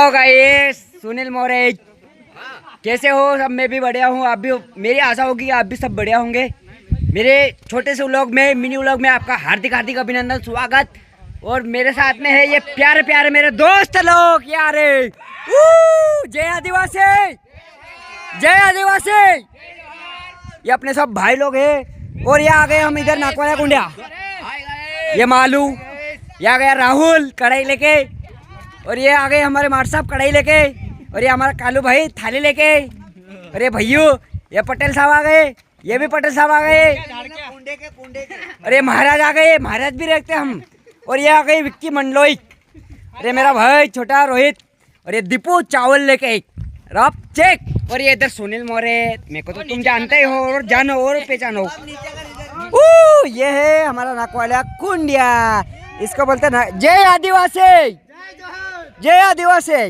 Hello guys, Sunil Maurya कैसे हो सब? मैं भी बढ़िया हूँ। आप भी, मेरी आशा होगी कि आप भी सब बढ़िया होंगे। मेरे छोटे से व्लॉग में, मिनी व्लॉग में आपका हार्दिक हार्दिक अभिनंदन, स्वागत। और मेरे साथ में है ये प्यारे प्यारे मेरे दोस्त लोग यार। जय आदिवासी, जय आदिवासी। ये अपने सब भाई लोग हैं। और ये आ गए हम इधर नाकवाला कुंडिया। ये मालू, ये आ गया राहुल कढ़ाई लेके। और ये आ गए हमारे मार साहब कढ़ाई लेके। और ये हमारा कालू भाई थाली लेके। अरे भैयू, ये पटेल साहब आ गए। ये भी पटेल साहब आ गए। अरे महाराज आ गए, महाराज भी रखते हम। और ये आ गई विक्की मंडलोई। अरे मेरा भाई छोटा रोहित। और ये दीपू चावल लेके रॉप चेक। और ये इधर सुनील मौर्य, मेरे को तो तुम जानते ही हो और जानो और पहचानो। ये है हमारा नाकवाला कुंडिया। इसको बोलते हैं जय आदिवासी, जय आदिवासी।